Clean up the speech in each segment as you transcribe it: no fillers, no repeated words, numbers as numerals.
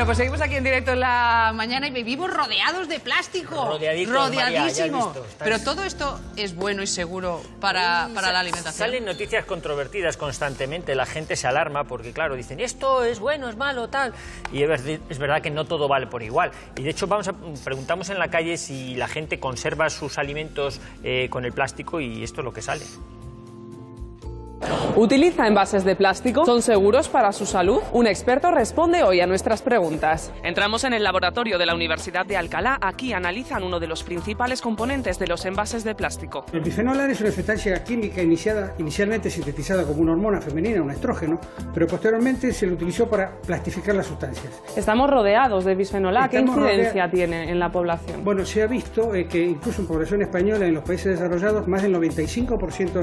Bueno, pues seguimos aquí en directo en la mañana y vivimos rodeados de plástico. Rodeadísimo. Pero todo esto es bueno y seguro para la alimentación. Salen noticias controvertidas constantemente, la gente se alarma porque, claro, dicen esto es bueno, es malo, tal. Y es verdad que no todo vale por igual. Y de hecho preguntamos en la calle si la gente conserva sus alimentos con el plástico y esto es lo que sale. ¿Utiliza envases de plástico? ¿Son seguros para su salud? Un experto responde hoy a nuestras preguntas. Entramos en el laboratorio de la Universidad de Alcalá. Aquí analizan uno de los principales componentes de los envases de plástico. El bisfenol A es una sustancia química inicialmente sintetizada como una hormona femenina, un estrógeno, pero posteriormente se lo utilizó para plastificar las sustancias. Estamos rodeados de bisfenol A. ¿Qué incidencia tiene en la población? Bueno, se ha visto que incluso en población española, en los países desarrollados, más del 95%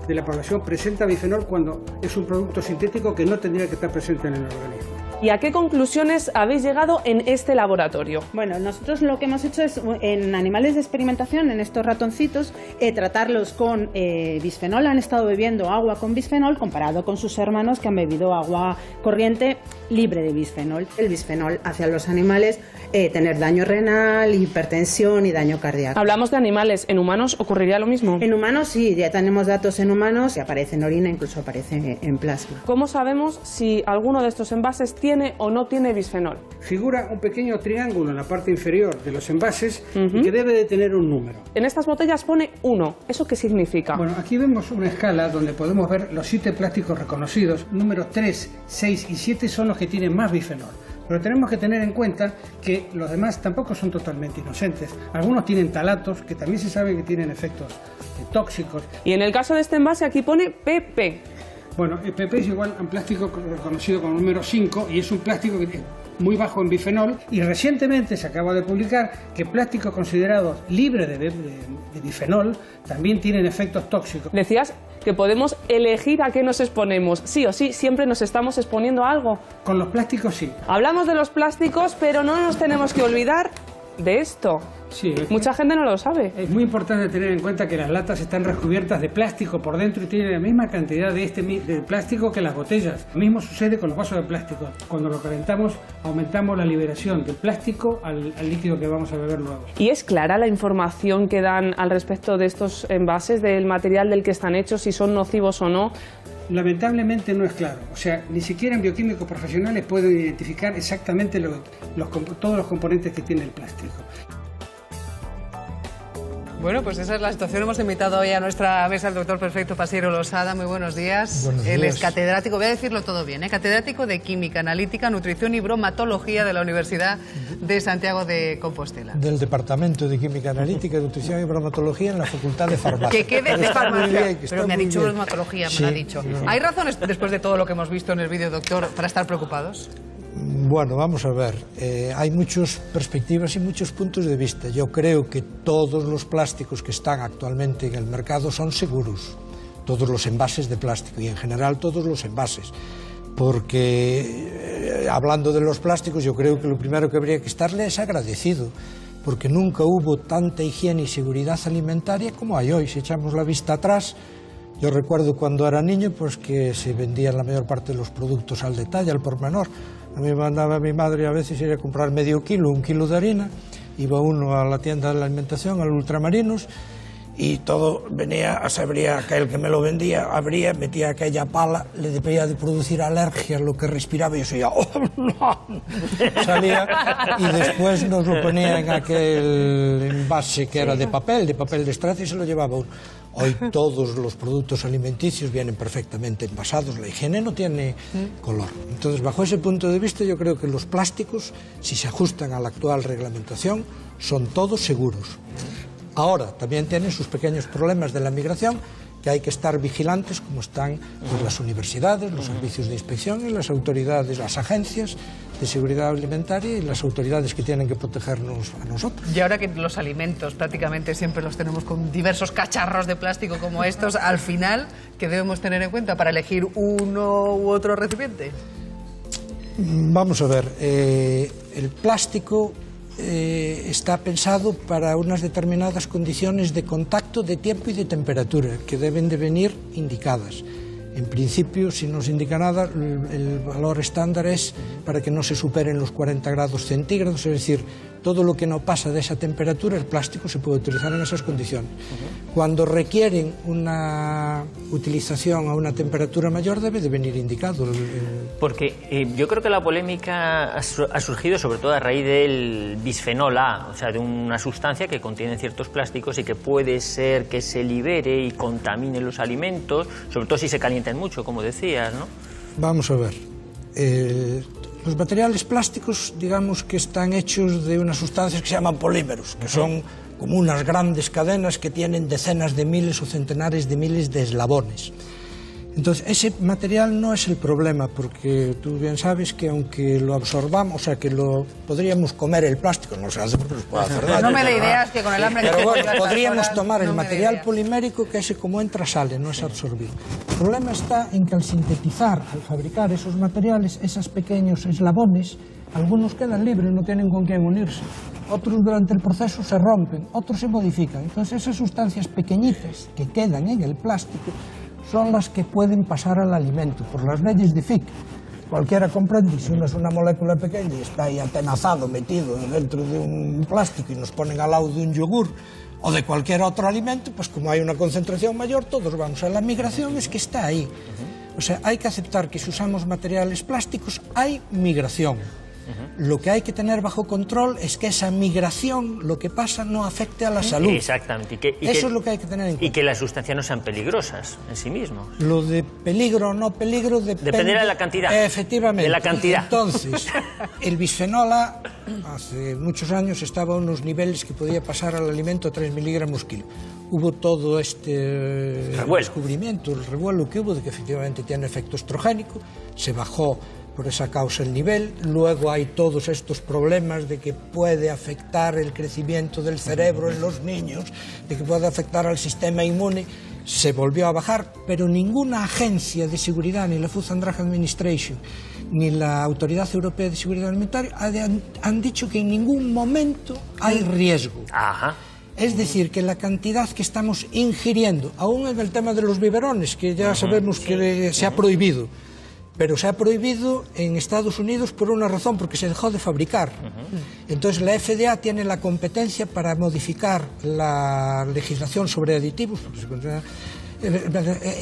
de la población presenta bisfenol cuando es un producto sintético que no tendría que estar presente en el organismo. ¿Y a qué conclusiones habéis llegado en este laboratorio? Bueno, nosotros lo que hemos hecho es, en animales de experimentación, en estos ratoncitos, tratarlos con bisfenol. Han estado bebiendo agua con bisfenol comparado con sus hermanos que han bebido agua corriente libre de bisfenol. El bisfenol hace a los animales tener daño renal, hipertensión y daño cardíaco. Hablamos de animales. ¿En humanos ocurriría lo mismo? En humanos sí, ya tenemos datos en humanos, que aparece en orina, incluso aparece en plasma. ¿Cómo sabemos si alguno de estos envases tiene o no tiene bisfenol? Figura un pequeño triángulo en la parte inferior de los envases y que debe de tener un número. En estas botellas pone 1. ¿Eso qué significa? Bueno, aquí vemos una escala donde podemos ver los 7 plásticos reconocidos. Números 3, 6 y 7 son los que tienen más bisfenol. Pero tenemos que tener en cuenta que los demás tampoco son totalmente inocentes. Algunos tienen talatos, que también se sabe que tienen efectos tóxicos. Y en el caso de este envase aquí pone PP. Bueno, el PP es igual a un plástico reconocido como número 5 y es un plástico que es muy bajo en bisfenol, y recientemente se acaba de publicar que plásticos considerados libres de bisfenol también tienen efectos tóxicos. Decías que podemos elegir a qué nos exponemos. Sí o sí, siempre nos estamos exponiendo a algo. Con los plásticos sí. Hablamos de los plásticos, pero no nos tenemos que olvidar de esto. Sí, mucha gente no lo sabe. Es muy importante tener en cuenta que las latas están recubiertas de plástico por dentro y tienen la misma cantidad de plástico que las botellas. Lo mismo sucede con los vasos de plástico. Cuando lo calentamos, aumentamos la liberación del plástico al líquido que vamos a beber luego. ¿Y es clara la información que dan al respecto de estos envases, del material del que están hechos, si son nocivos o no? Lamentablemente no es claro. O sea, ni siquiera en bioquímicos profesionales pueden identificar exactamente todos los componentes que tiene el plástico. Bueno, pues esa es la situación. Hemos invitado hoy a nuestra mesa al doctor Perfecto Pasiero Losada. Muy buenos días. Buenos días. Él es catedrático, voy a decirlo todo bien, catedrático de Química Analítica, Nutrición y Bromatología de la Universidad de Santiago de Compostela. Del Departamento de Química Analítica, Nutrición y Bromatología en la Facultad de Farmacia. Que quede de farmacia. Bien, pero me ha dicho bromatología, me lo ha dicho. ¿Hay razones, después de todo lo que hemos visto en el vídeo, doctor, para estar preocupados? Bueno, vamos a ver, hay muchas perspectivas y muchos puntos de vista. Yo creo que todos los plásticos que están actualmente en el mercado son seguros, todos los envases de plástico y en general todos los envases, porque hablando de los plásticos yo creo que lo primero que habría que estarle es agradecido, porque nunca hubo tanta higiene y seguridad alimentaria como hay hoy. Si echamos la vista atrás, yo recuerdo cuando era niño pues que se vendían la mayor parte de los productos al detalle, al por menor. A mí me mandaba mi madre a veces ir a comprar medio kilo, 1 kilo de harina, iba uno a la tienda de la alimentación, al Ultramarinos, y todo venía, abría aquel que me lo vendía, abría, metía aquella pala, le debía de producir alergia a lo que respiraba y yo decía, ¡oh, no! Salía y después nos lo ponía en aquel envase que era de papel de estraza y se lo llevaba uno. Hoy todos los productos alimenticios vienen perfectamente envasados, la higiene no tiene color. Entonces, bajo ese punto de vista, yo creo que los plásticos, si se ajustan a la actual reglamentación, son todos seguros. Ahora, también tienen sus pequeños problemas de la migración, que hay que estar vigilantes, como están pues, las universidades, los servicios de inspección y las autoridades, las agencias de seguridad alimentaria y las autoridades que tienen que protegernos a nosotros. Y ahora que los alimentos prácticamente siempre los tenemos con diversos cacharros de plástico como estos, al final, ¿qué debemos tener en cuenta para elegir uno u otro recipiente? Vamos a ver, el plástico está pensado para unas determinadas condiciones de contacto, de tiempo y de temperatura que deben de venir indicadas. En principio, si no se indica nada, el valor estándar es para que no se superen los 40 grados centígrados, es decir, todo lo que no pasa de esa temperatura, el plástico se puede utilizar en esas condiciones. Cuando requieren una utilización a una temperatura mayor, debe de venir indicado. Porque yo creo que la polémica ha surgido sobre todo a raíz del bisfenol A, o sea, de una sustancia que contiene ciertos plásticos y que puede ser que se libere y contamine los alimentos, sobre todo si se calientan mucho, como decías, ¿no? Vamos a ver. Los materiales plásticos, digamos que están hechos de unas sustancias que se llaman polímeros, que son como unas grandes cadenas que tienen decenas de miles o centenares de miles de eslabones. Entonces, ese material no es el problema, porque tú bien sabes que aunque lo absorbamos, o sea, que lo podríamos comer el plástico, no se hace porque nos puede hacer daño. No me dé ideas que con el hambre que Pero tengo bueno, yo a estas podríamos horas, tomar el no me dé material ideas. polimérico, que ese como entra sale, no es absorbido. El problema está en que al sintetizar, al fabricar esos materiales, esos pequeños eslabones, algunos quedan libres, no tienen con quién unirse. Otros durante el proceso se rompen, otros se modifican. Entonces esas sustancias pequeñitas que quedan en el plástico son las que pueden pasar al alimento, por las leyes de Fick. Cualquiera comprende, si uno es una molécula pequeña y está ahí atenazado, metido dentro de un plástico y nos ponen al lado de un yogur o de cualquier otro alimento, pues como hay una concentración mayor, todos vamos a la migración, es que está ahí. O sea, hay que aceptar que si usamos materiales plásticos hay migración. Lo que hay que tener bajo control es que esa migración, lo que pasa, no afecte a la salud. Exactamente. Eso es lo que hay que tener en cuenta. Y que las sustancias no sean peligrosas en sí mismos. Lo de peligro o no peligro dependerá de la cantidad. Efectivamente. De la cantidad. Entonces, el bisfenol A hace muchos años estaba a unos niveles que podía pasar al alimento a 3 miligramos kilo. Hubo todo este descubrimiento, el revuelo que hubo de que efectivamente tiene efecto estrogénico, se bajó por esa causa el nivel, luego hay todos estos problemas de que puede afectar el crecimiento del cerebro en los niños, de que puede afectar al sistema inmune, se volvió a bajar, pero ninguna agencia de seguridad, ni la Food and Drug Administration, ni la Autoridad Europea de Seguridad Alimentaria han dicho que en ningún momento hay riesgo. Ajá. Es decir, que la cantidad que estamos ingiriendo, aún en el tema de los biberones, que ya sabemos que se ha prohibido, pero se ha prohibido en Estados Unidos por una razón, porque se dejó de fabricar. Entonces la FDA tiene la competencia para modificar la legislación sobre aditivos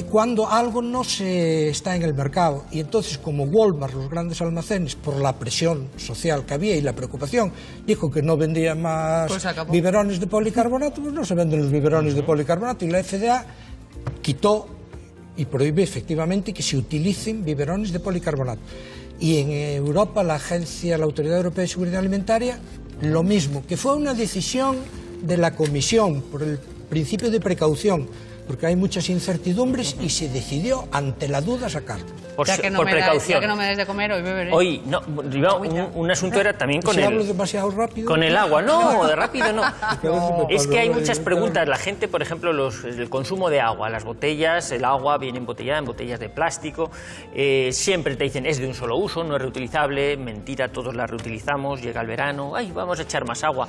cuando algo no se está en el mercado. Y entonces, como Walmart, los grandes almacenes, por la presión social que había y la preocupación, dijo que no vendía más biberones de policarbonato, pues no se venden los biberones de policarbonato, y la FDA quitó y prohíbe efectivamente que se utilicen biberones de policarbonato. Y en Europa la Autoridad Europea de Seguridad Alimentaria, lo mismo, que fue una decisión de la Comisión por el principio de precaución, porque hay muchas incertidumbres y se decidió ante la duda sacarlo. Por precaución. precaución. Ya que no me des de comer, hoy beberé. Hoy, no, un asunto era también con si hablo demasiado rápido. Con el agua. No, de rápido no. No. Es que hay muchas preguntas. La gente, por ejemplo, el consumo de agua, las botellas, el agua viene embotellada en botellas de plástico. Siempre te dicen es de un solo uso, no es reutilizable. Mentira, todos la reutilizamos. Llega el verano, ay, vamos a echar más agua.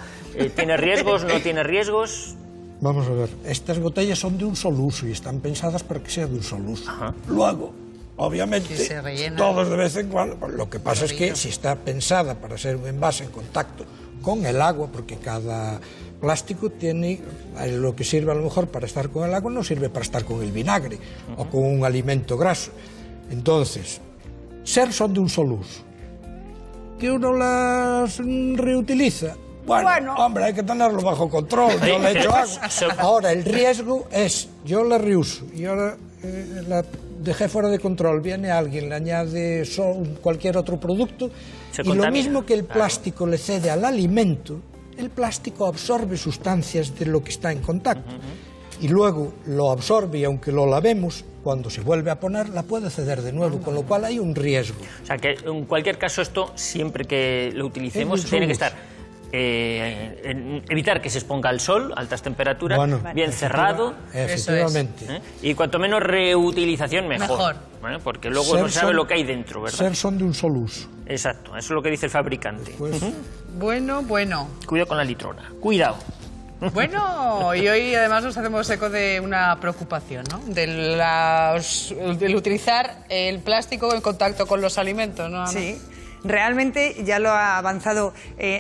¿Tiene riesgos? ¿No tiene riesgos? Vamos a ver, estas botellas son de un solo uso y están pensadas para que sea de un solo uso. Ajá. Luego, obviamente, todos de vez en cuando, lo que pasa es que si está pensada para ser un envase en contacto con el agua, porque cada plástico tiene lo que sirve a lo mejor para estar con el agua, no sirve para estar con el vinagre o con un alimento graso. Entonces, son de un solo uso. ¿Que uno las reutiliza? Bueno, hombre, hay que tenerlo bajo control. Yo le echo agua. Ahora, el riesgo es, yo la reuso y ahora la dejé fuera de control, viene alguien, le añade cualquier otro producto y lo mismo que el plástico le cede al alimento, el plástico absorbe sustancias de lo que está en contacto y luego lo absorbe y aunque lo lavemos, cuando se vuelve a poner, la puede ceder de nuevo, con lo cual hay un riesgo. O sea, que en cualquier caso esto, siempre que lo utilicemos, tiene que estar... evitar que se exponga al sol, altas temperaturas, bien cerrado. Efectivamente. Y cuanto menos reutilización, mejor. Porque luego no se sabe lo que hay dentro, ¿verdad? Son de un solo uso. Exacto, eso es lo que dice el fabricante. Bueno. Cuidado con la litrona. Cuidado. Bueno, y hoy además nos hacemos eco de una preocupación, ¿no? Del utilizar el plástico en contacto con los alimentos, ¿no, Ana? Sí. Realmente ya lo ha avanzado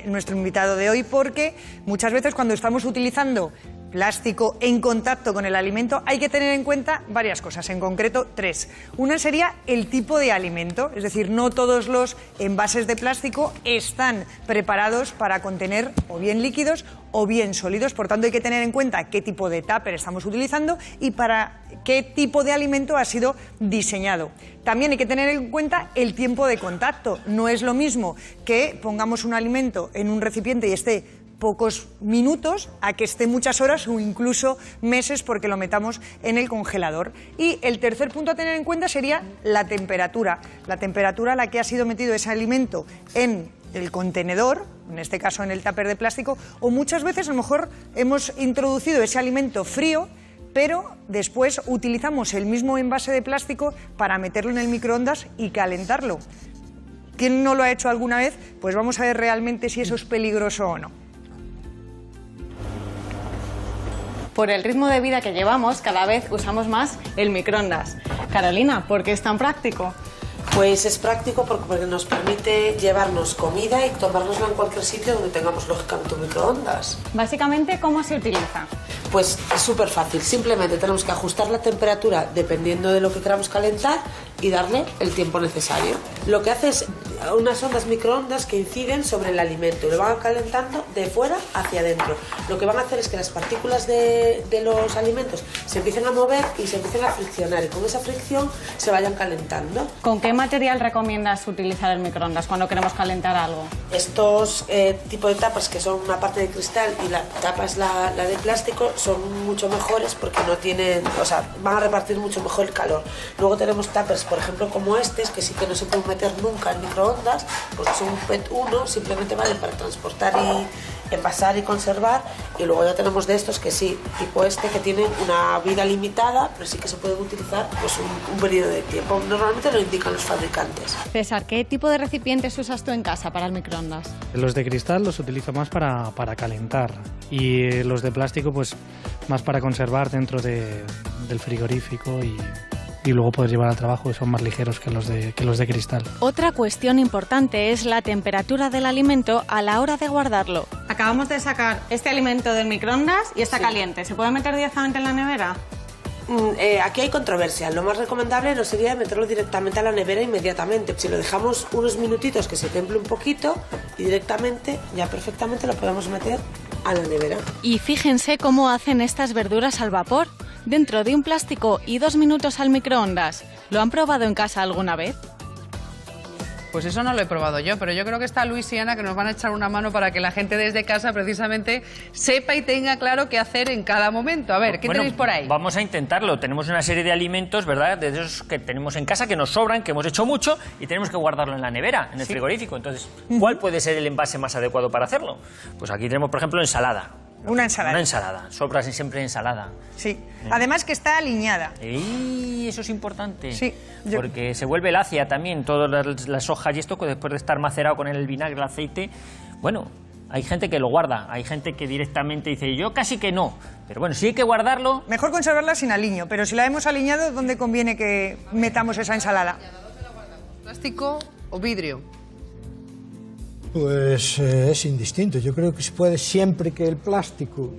nuestro invitado de hoy, porque muchas veces cuando estamos utilizando plástico en contacto con el alimento hay que tener en cuenta varias cosas, en concreto 3. Una sería el tipo de alimento, es decir, no todos los envases de plástico están preparados para contener o bien líquidos o bien sólidos, por tanto hay que tener en cuenta qué tipo de tupper estamos utilizando y para qué tipo de alimento ha sido diseñado. También hay que tener en cuenta el tiempo de contacto. No es lo mismo que pongamos un alimento en un recipiente y esté pocos minutos a que esté muchas horas o incluso meses porque lo metamos en el congelador. Y el tercer punto a tener en cuenta sería la temperatura a la que ha sido metido ese alimento en el contenedor, en este caso en el tupper de plástico, o muchas veces a lo mejor hemos introducido ese alimento frío, pero después utilizamos el mismo envase de plástico para meterlo en el microondas y calentarlo. ¿Quién no lo ha hecho alguna vez? Pues vamos a ver realmente si eso es peligroso o no. Por el ritmo de vida que llevamos, cada vez usamos más el microondas. Carolina, ¿por qué es tan práctico? Pues es práctico porque nos permite llevarnos comida y tomárnosla en cualquier sitio donde tengamos lógicamente un microondas. Básicamente, ¿cómo se utiliza? Pues es súper fácil, simplemente tenemos que ajustar la temperatura dependiendo de lo que queramos calentar y darle el tiempo necesario. Lo que hace es unas ondas microondas que inciden sobre el alimento y lo van calentando de fuera hacia adentro. Lo que van a hacer es que las partículas de los alimentos se empiecen a mover y se empiecen a friccionar y con esa fricción se vayan calentando. ¿Con qué material recomiendas utilizar el microondas cuando queremos calentar algo? Estos tipos de tapas que son una parte de cristal y la tapa es la de plástico son mucho mejores porque no tienen, o sea, van a repartir mucho mejor el calor. Luego tenemos tuppers, por ejemplo, como estos, que sí que no se pueden meter nunca en microondas porque son un PET 1, simplemente valen para transportar y envasar y conservar. Y luego ya tenemos de estos que sí, tipo este, que tienen una vida limitada, pero sí que se pueden utilizar pues un periodo de tiempo. Normalmente lo indican los fabricantes. César, ¿qué tipo de recipientes usas tú en casa para el microondas? Los de cristal los utilizo más para calentar y los de plástico pues más para conservar dentro del frigorífico y luego poder llevar al trabajo, que son más ligeros que los de cristal. Otra cuestión importante es la temperatura del alimento a la hora de guardarlo. Acabamos de sacar este alimento del microondas y está caliente. ¿Se puede meter directamente en la nevera? Aquí hay controversia. Lo más recomendable no sería meterlo directamente a la nevera inmediatamente. Si lo dejamos unos minutitos que se temple un poquito y directamente, ya perfectamente lo podemos meter a la nevera. Y fíjense cómo hacen estas verduras al vapor, dentro de un plástico y 2 minutos al microondas. ¿Lo han probado en casa alguna vez? Pues eso no lo he probado yo, pero yo creo que está Luis y Ana que nos van a echar una mano para que la gente desde casa precisamente sepa y tenga claro qué hacer en cada momento. A ver, ¿qué tenéis por ahí? Vamos a intentarlo. Tenemos una serie de alimentos, ¿verdad?, de esos que tenemos en casa, que nos sobran, que hemos hecho mucho y tenemos que guardarlo en la nevera, en el frigorífico. Entonces, ¿cuál puede ser el envase más adecuado para hacerlo? Pues aquí tenemos, por ejemplo, ensalada. Una ensalada. Una ensalada. Sobra siempre ensalada. Sí. Además que está aliñada. Y eso es importante. Sí. Porque se vuelve lacia también, todas las hojas y esto, después de estar macerado con el vinagre, el aceite. Bueno, hay gente que lo guarda, hay gente que directamente dice, yo casi que no. Pero bueno, si hay que guardarlo... Mejor conservarla sin aliño, pero si la hemos aliñado, ¿dónde conviene que metamos esa ensalada? ¿Plástico o vidrio? Pues es indistinto. Yo creo que se puede siempre que el plástico,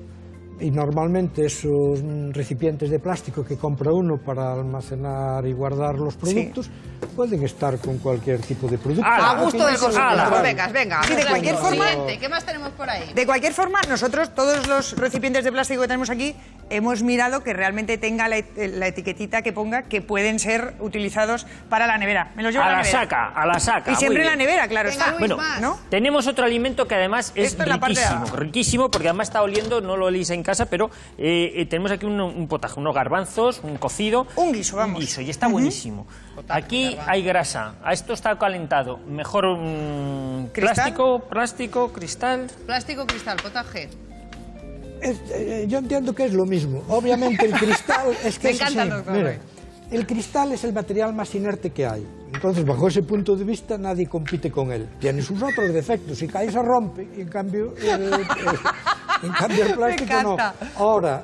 y normalmente esos recipientes de plástico que compra uno para almacenar y guardar los productos, pueden estar con cualquier tipo de producto. A gusto del consumidor. Venga. Sí, de cualquier forma. ¿Qué más tenemos por ahí? De cualquier forma, nosotros, todos los recipientes de plástico que tenemos aquí, hemos mirado que realmente tenga la etiquetita que ponga que pueden ser utilizados para la nevera. Me los llevo a la nevera. A la saca. Y siempre en la nevera, claro. Venga, está. Luis, ¿no? Tenemos otro alimento que además es Esto riquísimo, riquísimo, porque además está oliendo, no lo olís en casa, pero tenemos aquí un potaje, unos garbanzos, un cocido. Un guiso, vamos. Un guiso, y está buenísimo. Aquí hay grasa, a esto está calentado. Mejor plástico, cristal. Plástico, cristal, potaje. Yo entiendo que es lo mismo. Obviamente el cristal es que Me encanta, doctor. Mira, el cristal es el material más inerte que hay. Entonces, bajo ese punto de vista, nadie compite con él. Tiene sus otros defectos. Si cae, se rompe. Y en cambio, En cambio, el plástico no. Ahora,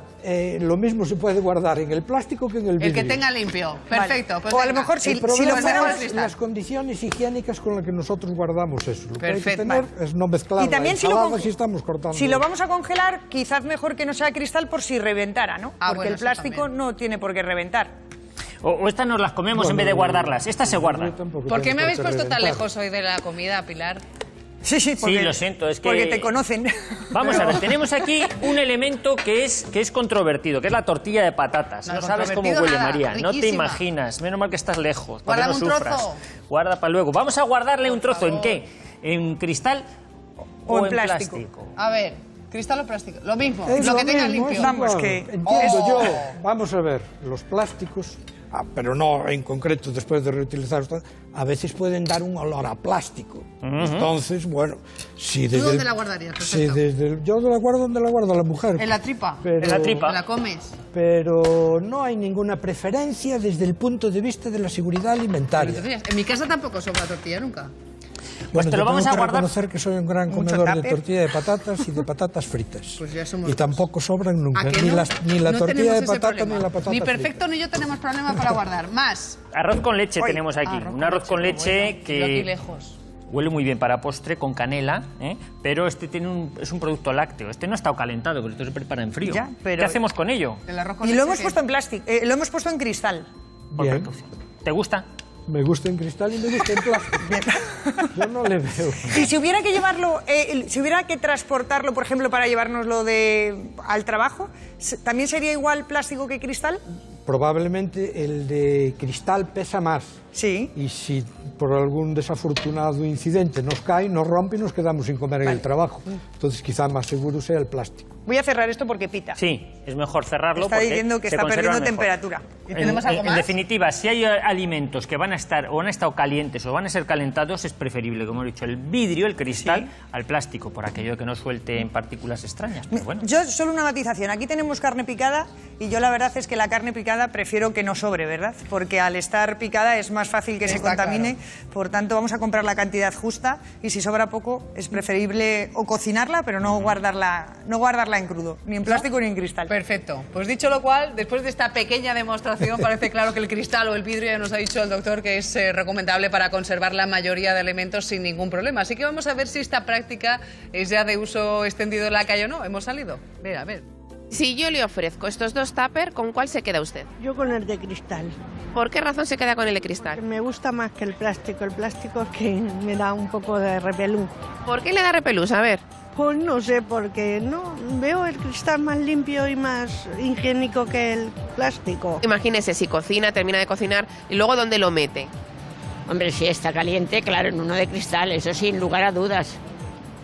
lo mismo se puede guardar en el plástico que en el vidrio. El que tenga limpio. Perfecto. Vale. Pues o a lo mejor si lo fuéramos las condiciones higiénicas con las que nosotros guardamos eso. Lo que hay que tener es no mezclar. Y también si estamos cortando. Si lo vamos a congelar, quizás mejor que no sea cristal por si reventara, ¿no? Porque bueno, el plástico no tiene por qué reventar. O estas nos las comemos en vez de guardarlas. Estas se guardan. ¿Por qué me habéis puesto tan lejos hoy de la comida, Pilar? Sí, porque, sí, lo siento, es que... porque te conocen. Vamos a ver, tenemos aquí un elemento que es controvertido, que es la tortilla de patatas. No sabes cómo huele, nada, María, riquísima. no te imaginas. Menos mal que estás lejos, para que no Guárdame un sufras. trozo. Guarda para luego. Vamos a guardarle un trozo, ¿en qué? ¿En cristal o en plástico? A ver, cristal o plástico, lo mismo, Es lo que mismo, tenga es limpio. Vamos, igual. que... Entiendo yo. Vamos a ver, los plásticos, pero no en concreto después de reutilizarlos, a veces pueden dar un olor a plástico. Entonces, bueno, si ¿Tú desde dónde la guardarías? yo la guardo donde la guarda la mujer. ¿En la tripa? En la tripa. ¿La comes? Pero no hay ninguna preferencia desde el punto de vista de la seguridad alimentaria. En mi casa tampoco sobra tortilla nunca. Pues te lo vamos a guardar. Reconocer que soy un gran comedor de tortilla de patatas y de patatas fritas. Pues ya somos y tampoco sobran nunca, ¿A que ni no? la No tortilla tenemos de ese patata problema. ni la patata Ni frita. Perfecto ni yo tenemos problema para guardar. Más. Arroz con leche tenemos aquí. Un arroz con leche Yo aquí que lejos. huele muy bien para postre, con canela, pero este es un producto lácteo. Este no ha estado calentado, pero esto se prepara en frío. Ya, pero- ¿Qué hacemos con ello? El arroz con Y lo leche, hemos ¿qué? puesto en plástico, lo hemos puesto en cristal. Bien. ¿Te gusta? Me gusta en cristal y me gusta en plástico. Yo no le veo. Y si hubiera que llevarlo, si hubiera que transportarlo, por ejemplo, para llevárnoslo al trabajo, ¿también sería igual plástico que cristal? Probablemente el de cristal pesa más. Sí. Y si por algún desafortunado incidente nos cae, nos rompe y nos quedamos sin comer en el trabajo. Entonces quizá más seguro sea el plástico. Voy a cerrar esto porque pita. Sí, es mejor cerrarlo. Está porque diciendo que se está conservan perdiendo mejor. temperatura. ¿Y tenemos algo En más? definitiva, si hay alimentos que van a estar o han estado calientes o van a ser calentados, es preferible, como he dicho, el vidrio, el cristal, al plástico, por aquello que no suelte en partículas extrañas. Pero bueno. Yo solo una matización. Aquí tenemos carne picada y yo la verdad es que la carne picada prefiero que no sobre, ¿verdad? Porque al estar picada es más fácil que se Está contamine. claro. Por tanto, vamos a comprar la cantidad justa y si sobra poco es preferible o cocinarla, pero no guardarla en crudo, ni en plástico ni en cristal. Perfecto. Pues dicho lo cual, después de esta pequeña demostración, parece claro que el cristal o el vidrio, ya nos ha dicho el doctor, que es recomendable para conservar la mayoría de alimentos sin ningún problema. Así que vamos a ver si esta práctica es ya de uso extendido en la calle o no. Hemos salido. Mira, a ver. Si yo le ofrezco estos dos tuppers, ¿con cuál se queda usted? Yo con el de cristal. ¿Por qué razón se queda con el de cristal? Me gusta más que el plástico. El plástico es que me da un poco de repelús. ¿Por qué le da repelús? A ver. Pues no sé, porque no veo el cristal más limpio y más higiénico que el plástico. Imagínese si cocina, termina de cocinar y luego ¿dónde lo mete? Hombre, si está caliente, claro, en uno de cristal, eso sin lugar a dudas.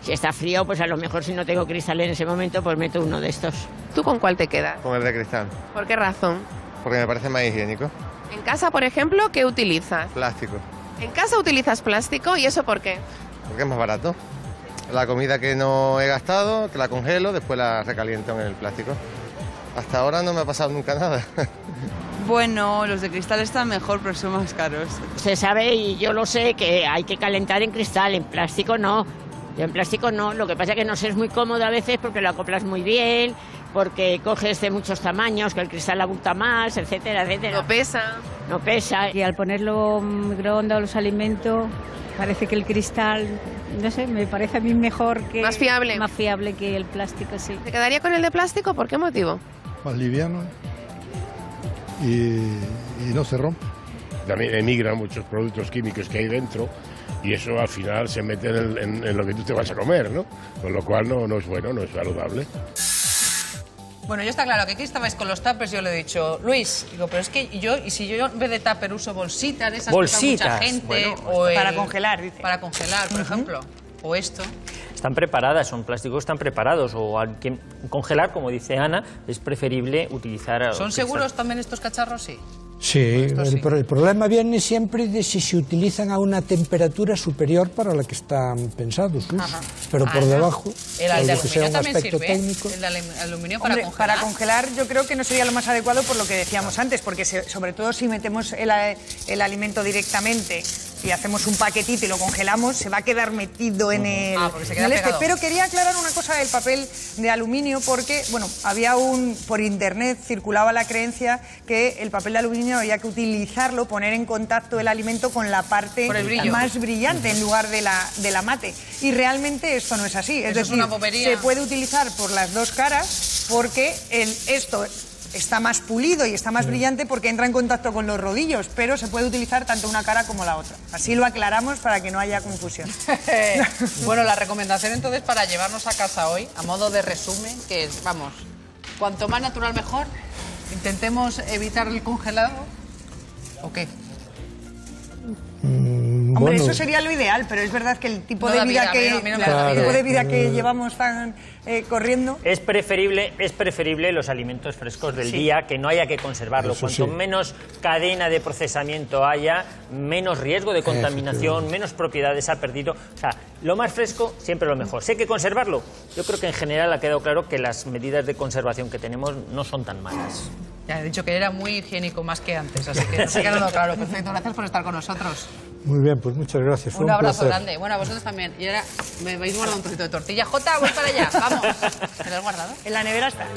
Si está frío, pues a lo mejor si no tengo cristal en ese momento, pues meto uno de estos. ¿Tú con cuál te quedas? Con el de cristal, ¿Por qué razón? porque me parece más higiénico. En casa, por ejemplo, ¿qué utilizas? Plástico, En casa utilizas plástico, ¿y eso por qué? porque es más barato. La comida que no he gastado, que la congelo, después la recaliento en el plástico. Hasta ahora no me ha pasado nunca nada. Bueno, los de cristal están mejor, pero son más caros. Se sabe, y yo lo sé, que hay que calentar en cristal, en plástico no. Yo en plástico no, lo que pasa es que no sé, es muy cómodo a veces porque lo acoplas muy bien, porque coges de muchos tamaños, que el cristal abulta más, etcétera, etcétera. No pesa. No pesa. Y al ponerlo en microondas o los alimentos, parece que el cristal, no sé, me parece a mí mejor que... ¿Más fiable? Más fiable que el plástico, sí. ¿Se quedaría con el de plástico? ¿Por qué motivo? Más liviano y no se rompe. También emigran muchos productos químicos que hay dentro y eso al final se mete en lo que tú te vas a comer, ¿no? Con lo cual no es bueno, no es saludable. Bueno, ya está claro que aquí estabais con los tuppers, yo le he dicho, Luis, digo, pero es que y si yo en vez de tupper uso bolsitas, de esas que usa mucha gente, bueno, o para congelar, dice. Para congelar, por ejemplo, o esto. Están preparadas, son plásticos, están preparados. O al que congelar, como dice Ana, es preferible utilizar... ¿Son seguros también estos cacharros? Sí. Sí, el problema viene siempre de si se utilizan a una temperatura superior para la que están pensados. Pero por debajo, El de algo que sea aluminio un también aspecto sirve, técnico. El de aluminio Hombre, para congelar. para congelar yo creo que no sería lo más adecuado por lo que decíamos antes, porque sobre todo si metemos el alimento directamente si hacemos un paquetito y lo congelamos, se va a quedar metido en el, porque se queda pegado. Pero quería aclarar una cosa del papel de aluminio, porque, bueno, por internet circulaba la creencia que el papel de aluminio había que utilizarlo, poner en contacto el alimento con la parte más brillante en lugar de la mate. Y realmente esto no es así. Es decir, una bobería. se puede utilizar por las dos caras, porque esto está más pulido y está más brillante porque entra en contacto con los rodillos, pero se puede utilizar tanto una cara como la otra. Así lo aclaramos para que no haya confusión. Bueno, la recomendación entonces para llevarnos a casa hoy, a modo de resumen, que es, vamos, cuanto más natural mejor, intentemos evitar el congelado, ¿o qué? Hombre, Bueno, eso sería lo ideal, pero es verdad que el tipo No de da vida vida, que, a mí no me claro, da el tipo de vida que vida. llevamos tan corriendo. Es preferible los alimentos frescos del día, que no haya que conservarlo. Eso Cuanto sí. menos cadena de procesamiento haya, menos riesgo de contaminación, menos propiedades ha perdido. O sea, lo más fresco, siempre lo mejor. Si hay que conservarlo, yo creo que en general ha quedado claro que las medidas de conservación que tenemos no son tan malas. Ya he dicho que era muy higiénico más que antes, así que nos ha quedado claro. Perfecto, gracias por estar con nosotros. muy bien, pues muchas gracias. Fue Un abrazo placer. grande. Bueno, a vosotros también. Y ahora me habéis guardado un trocito de tortilla. Jota, voy para allá. Vamos. ¿Te lo has guardado? En la nevera está.